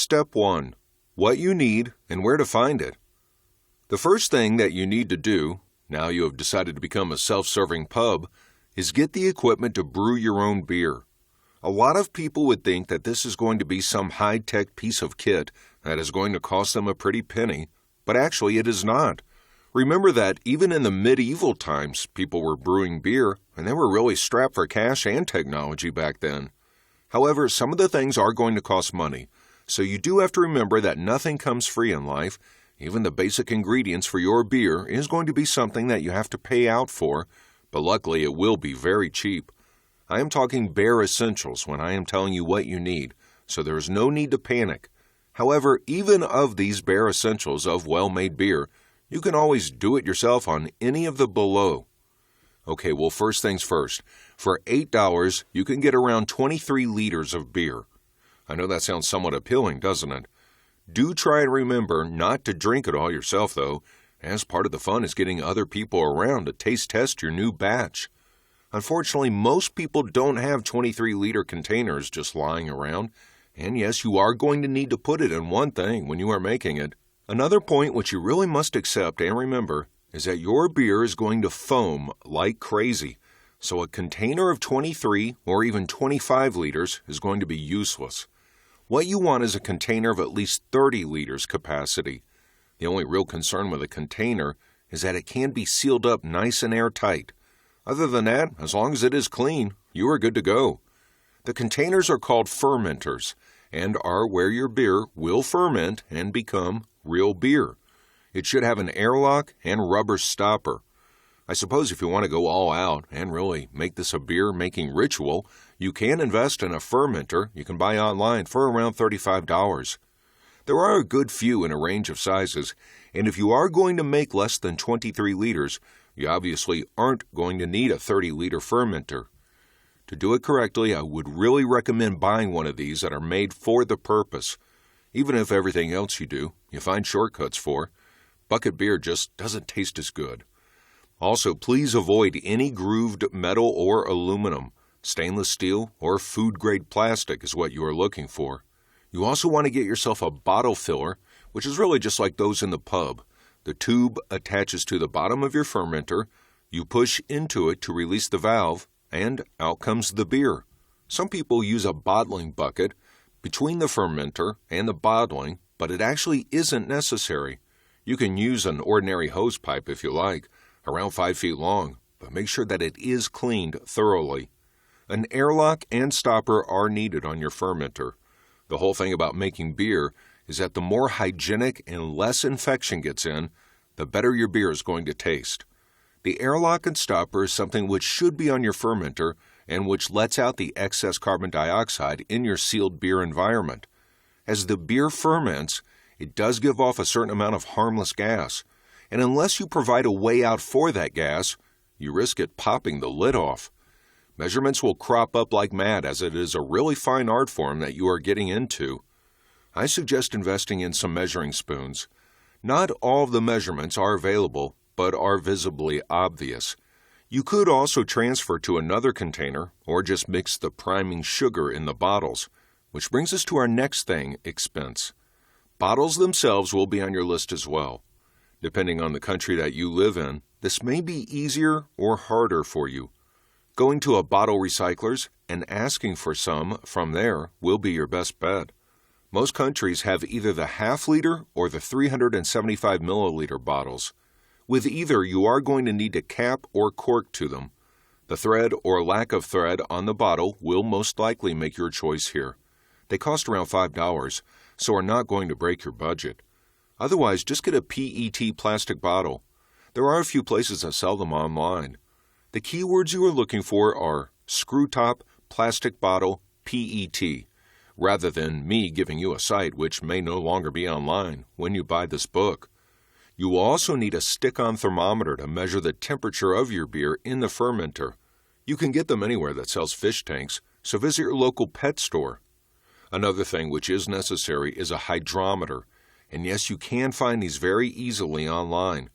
Step 1. What you need and where to find it. The first thing that you need to do, now you have decided to become a self-serving pub, is get the equipment to brew your own beer. A lot of people would think that this is going to be some high-tech piece of kit that is going to cost them a pretty penny, but actually it is not. Remember that even in the medieval times, people were brewing beer, and they were really strapped for cash and technology back then. However, some of the things are going to cost money, so you do have to remember that nothing comes free in life. Even the basic ingredients for your beer is going to be something that you have to pay out for, but luckily it will be very cheap. I am talking bare essentials when I am telling you what you need, so there is no need to panic. However, even of these bare essentials of well-made beer, you can always do it yourself on any of the below. Okay, well, first things first. For $8, you can get around 23 liters of beer. I know that sounds somewhat appealing, doesn't it? Do try and remember not to drink it all yourself, though, as part of the fun is getting other people around to taste test your new batch. Unfortunately, most people don't have 23-liter containers just lying around, and yes, you are going to need to put it in one thing when you are making it. Another point which you really must accept and remember is that your beer is going to foam like crazy, so a container of 23 or even 25 liters is going to be useless. What you want is a container of at least 30 liters capacity. The only real concern with a container is that it can be sealed up nice and airtight. Other than that, as long as it is clean, you are good to go. The containers are called fermenters and are where your beer will ferment and become real beer. It should have an airlock and rubber stopper. I suppose if you want to go all out and really make this a beer-making ritual, you can invest in a fermenter you can buy online for around $35. There are a good few in a range of sizes, and if you are going to make less than 23 liters, you obviously aren't going to need a 30-liter fermenter. To do it correctly, I would really recommend buying one of these that are made for the purpose. Even if everything else you do, you find shortcuts for. Bucket beer just doesn't taste as good. Also, please avoid any grooved metal or aluminum. Stainless steel or food-grade plastic is what you are looking for. You also want to get yourself a bottle filler, which is really just like those in the pub. The tube attaches to the bottom of your fermenter, you push into it to release the valve, and out comes the beer. Some people use a bottling bucket between the fermenter and the bottling, but it actually isn't necessary. You can use an ordinary hose pipe if you like, around 5 feet long, but make sure that it is cleaned thoroughly. An airlock and stopper are needed on your fermenter. The whole thing about making beer is that the more hygienic and less infection gets in, the better your beer is going to taste. The airlock and stopper is something which should be on your fermenter and which lets out the excess carbon dioxide in your sealed beer environment. As the beer ferments, it does give off a certain amount of harmless gas, and unless you provide a way out for that gas, you risk it popping the lid off. Measurements will crop up like mad as it is a really fine art form that you are getting into. I suggest investing in some measuring spoons. Not all of the measurements are available, but are visibly obvious. You could also transfer to another container or just mix the priming sugar in the bottles, which brings us to our next thing, expense. Bottles themselves will be on your list as well. Depending on the country that you live in, this may be easier or harder for you. Going to a bottle recycler's and asking for some from there will be your best bet. Most countries have either the half-liter or the 375 milliliter bottles. With either, you are going to need a cap or cork to them. The thread or lack of thread on the bottle will most likely make your choice here. They cost around $5, so are not going to break your budget. Otherwise, just get a PET plastic bottle. There are a few places that sell them online. The keywords you are looking for are screw top, plastic bottle, PET, rather than me giving you a site which may no longer be online when you buy this book. You will also need a stick-on thermometer to measure the temperature of your beer in the fermenter. You can get them anywhere that sells fish tanks, so visit your local pet store. Another thing which is necessary is a hydrometer, and yes, you can find these very easily online.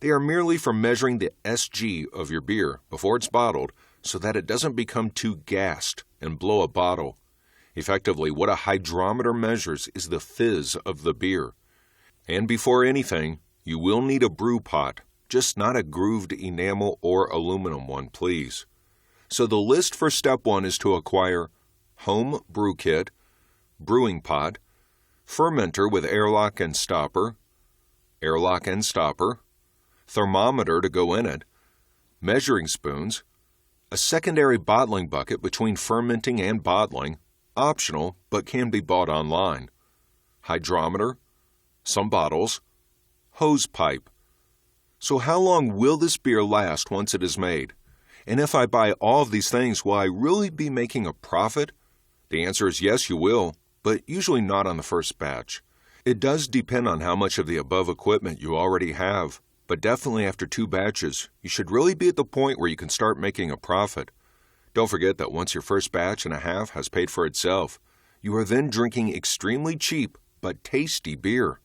They are merely for measuring the SG of your beer before it's bottled so that it doesn't become too gassed and blow a bottle. Effectively, what a hydrometer measures is the fizz of the beer. And before anything, you will need a brew pot, just not a grooved enamel or aluminum one, please. So the list for step 1 is to acquire home brew kit, brewing pot, fermenter with airlock and stopper, thermometer to go in it, measuring spoons, a secondary bottling bucket between fermenting and bottling, optional but can be bought online, hydrometer, some bottles, hose pipe. So how long will this beer last once it is made? And if I buy all of these things, will I really be making a profit? The answer is yes, you will, but usually not on the first batch. It does depend on how much of the above equipment you already have, but definitely after 2 batches, you should really be at the point where you can start making a profit. Don't forget that once your first batch and a half has paid for itself, you are then drinking extremely cheap but tasty beer.